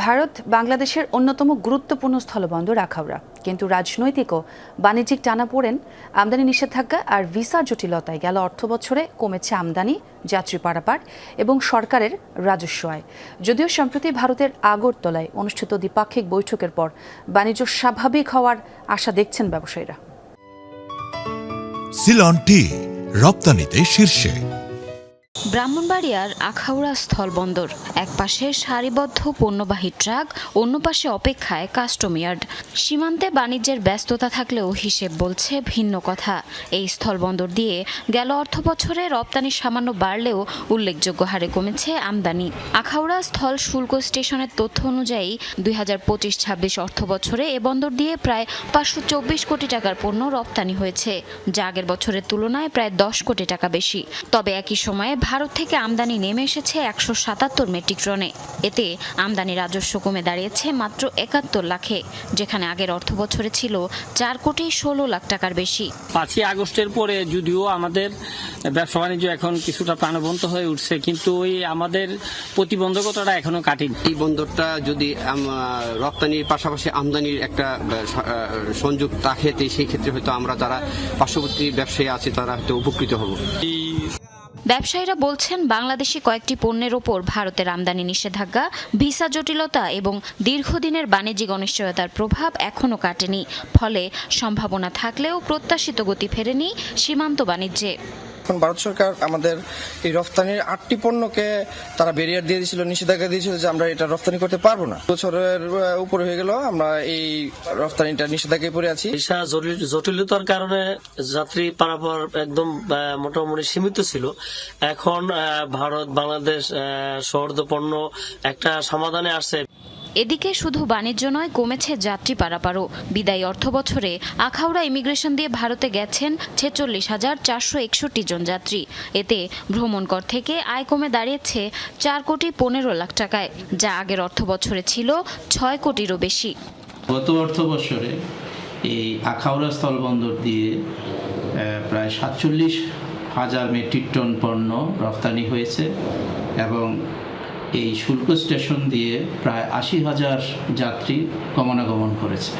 ভারত বাংলাদেশের অন্যতম গুরুত্বপূর্ণ স্থলবন্দর আখাউড়া, কিন্তু রাজনৈতিক ও বাণিজ্যিক টানাপোড়েন, আমদানি নিষেধাজ্ঞা আর ভিসা জটিলতায় গেল অর্থবছরে কমেছে আমদানি, যাত্রী পারাপার এবং সরকারের রাজস্ব আয়। যদিও সম্প্রতি ভারতের আগরতলায় অনুষ্ঠিত দ্বিপাক্ষিক বৈঠকের পর বাণিজ্য স্বাভাবিক হওয়ার আশা দেখছেন ব্যবসায়ীরা। সিলন টি রপ্তানিতে শীর্ষে। ব্রাহ্মণবাড়িয়ার আখাউড়া স্থলবন্দর, একপাশে সারিবদ্ধ পণ্যবাহী ট্রাক, অন্য পাশে অপেক্ষায় কাস্টম ইয়ার্ড। সীমান্তে বাণিজ্যের ব্যস্ততা থাকলেও হিসেব বলছে ভিন্ন কথা। এই স্থলবন্দর দিয়ে গেল অর্থবছরে রপ্তানি সামান্য বাড়লেও উল্লেখযোগ্য হারে কমেছে আমদানি। আখাউড়া স্থল শুল্ক স্টেশনের তথ্য অনুযায়ী 2025-26 অর্থবছরে এ বন্দর দিয়ে প্রায় 524 কোটি টাকার পণ্য রপ্তানি হয়েছে, যা আগের বছরের তুলনায় প্রায় 10 কোটি টাকা বেশি। তবে একই সময়ে ভারত থেকে আমদানি নেমে এসেছে 177 মেট্রিক টনে। এতে আমদানি রাজস্ব কমে দাঁড়িয়েছে মাত্র 71 লাখে, যেখানে আগের অর্থবছরে ছিল 4 কোটি 16 লাখ টাকার বেশি। 5ই আগস্টের পরে যদিও আমাদের ব্যবসা বাণিজ্য এখন কিছুটা প্রাণবন্ত হয়ে উঠছে, কিন্তু ওই আমাদের প্রতিবন্ধকতাটা এখনো কাটেনি। এই বন্দরটা যদি রপ্তানির পাশাপাশি আমদানির একটা সংযোগ রাখে, সেই ক্ষেত্রে হয়তো আমরা যারা পার্শ্ববর্তী ব্যবসায়ী আছে তারা হয়তো উপকৃত হব। ব্যবসায়ীরা বলছেন, বাংলাদেশি কয়েকটি পণ্যের ওপর ভারতের আমদানি নিষেধাজ্ঞা, ভিসা জটিলতা এবং দীর্ঘদিনের বাণিজ্যিক অনিশ্চয়তার প্রভাব এখনও কাটেনি। ফলে সম্ভাবনা থাকলেও প্রত্যাশিত গতি ফেরেনি সীমান্ত বাণিজ্যে। এখন ভারত সরকার আমাদের এই রফতানির 8টি পণ্যকে তারা ব্যারিয়ার দিয়ে দিয়েছিল, নিষেধাজ্ঞা দিয়েছিল যে আমরা এটা রফতানি করতে পারবো না। বছরের উপরে হয়ে গেল আমরা এই রফতানিটা নিষেধাজ্ঞায় পড়ে আছি। ভিসা জটিলতার কারণে যাত্রী পারাপার একদম মোটামুটি সীমিত ছিল। এখন ভারত বাংলাদেশ সৌহার্দ্য পণ্য একটা সমাধানে আসছে। এদিকে শুধু বাণিজ্য নয়, কমেছে যাত্রী পারাপারও। বিদায়ী অর্থবছরে আখাউড়া ইমিগ্রেশন দিয়ে ভারতে গেছেন 46,461 জন যাত্রী। এতে ভ্রমণ কর থেকে আয় কমে দাঁড়িয়েছে 4 কোটি 15 লাখ টাকায়, যা আগের অর্থবছরে ছিল 6 কোটিরও বেশি। গত অর্থবছরে এই আখাউড়া স্থলবন্দর দিয়ে প্রায় 47,000 মেট্রিক টন পণ্য রপ্তানি হয়েছে এবং এই শুল্ক স্টেশন দিয়ে প্রায় 80,000 যাত্রী গমনাগমন করেছে।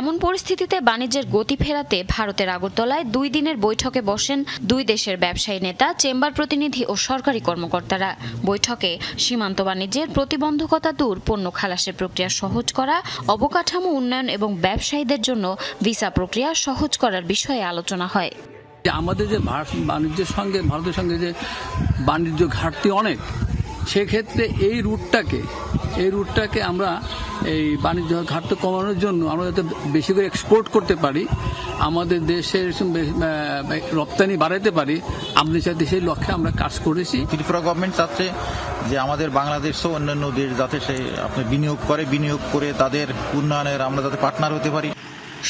এমন পরিস্থিতিতে বাণিজ্যের গতি ফেরাতে ভারতের আগরতলায় 2 দিনের বৈঠকে বসেন 2 দেশের ব্যবসায়ী নেতা, চেম্বার প্রতিনিধি ও সরকারি কর্মকর্তারা। বৈঠকে সীমান্ত বাণিজ্যের প্রতিবন্ধকতা দূর, পণ্য খালাসের প্রক্রিয়া সহজ করা, অবকাঠামো উন্নয়ন এবং ব্যবসায়ীদের জন্য ভিসা প্রক্রিয়া সহজ করার বিষয়ে আলোচনা হয়। আমাদের যে বাণিজ্যের সঙ্গে ভারতের সঙ্গে যে বাণিজ্য ঘাটতি অনেক, সেক্ষেত্রে এই রুটটাকে আমরা এই বাণিজ্য ঘাটতি কমানোর জন্য আমরা যাতে বেশি করে এক্সপোর্ট করতে পারি, আমাদের দেশের রপ্তানি বাড়াতে পারি, আমাদের সাথে সেই লক্ষ্যে আমরা কাজ করেছি। ত্রিপুরা গভর্নমেন্ট চাচ্ছে যে আমাদের বাংলাদেশও অন্যান্য দেশ যাতে সে আপনি বিনিয়োগ করে তাদের উন্নয়নের আমরা যাতে পার্টনার হতে পারি।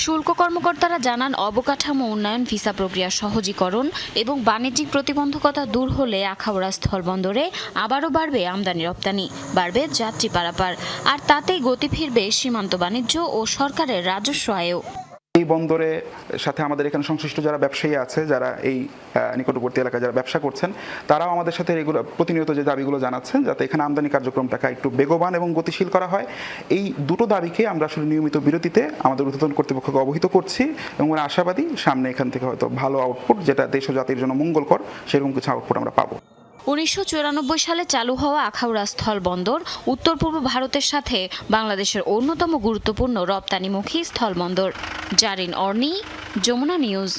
শুল্ক কর্মকর্তারা জানান, অবকাঠামো উন্নয়ন, ভিসা প্রক্রিয়া সহজীকরণ এবং বাণিজ্যিক প্রতিবন্ধকতা দূর হলে আখাউড়া স্থলবন্দরে আবারও বাড়বে আমদানি রপ্তানি, বাড়বে যাত্রী পারাপার, আর তাতেই গতি ফিরবে সীমান্ত বাণিজ্য ও সরকারের রাজস্ব আয়ও। এই বন্দরের সাথে আমাদের এখানে সংশ্লিষ্ট যারা ব্যবসায়ী আছে, যারা এই নিকটবর্তী এলাকায় যারা ব্যবসা করছেন, তারাও আমাদের সাথে এগুলো প্রতিনিয়ত যে দাবিগুলো জানাচ্ছেন যাতে এখানে আমদানি কার্যক্রমটাকে একটু বেগবান এবং গতিশীল করা হয়। এই দুটো দাবিকে আমরা আসলে নিয়মিত বিরতিতে আমাদের ঊর্ধ্বতন কর্তৃপক্ষকে অবহিত করছি এবং আমরা আশাবাদী সামনে এখান থেকে হয়তো ভালো আউটপুট, যেটা দেশ ও জাতির জন্য মঙ্গলকর, সেরকম কিছু আউটপুট আমরা পাবো। 1994 সালে চালু হওয়া আখাউড়া স্থল বন্দর উত্তর পূর্ব ভারতের সাথে বাংলাদেশের অন্যতম গুরুত্বপূর্ণ রপ্তানিমুখী স্থলবন্দর। জারিন অর্নি, যমুনা নিউজ।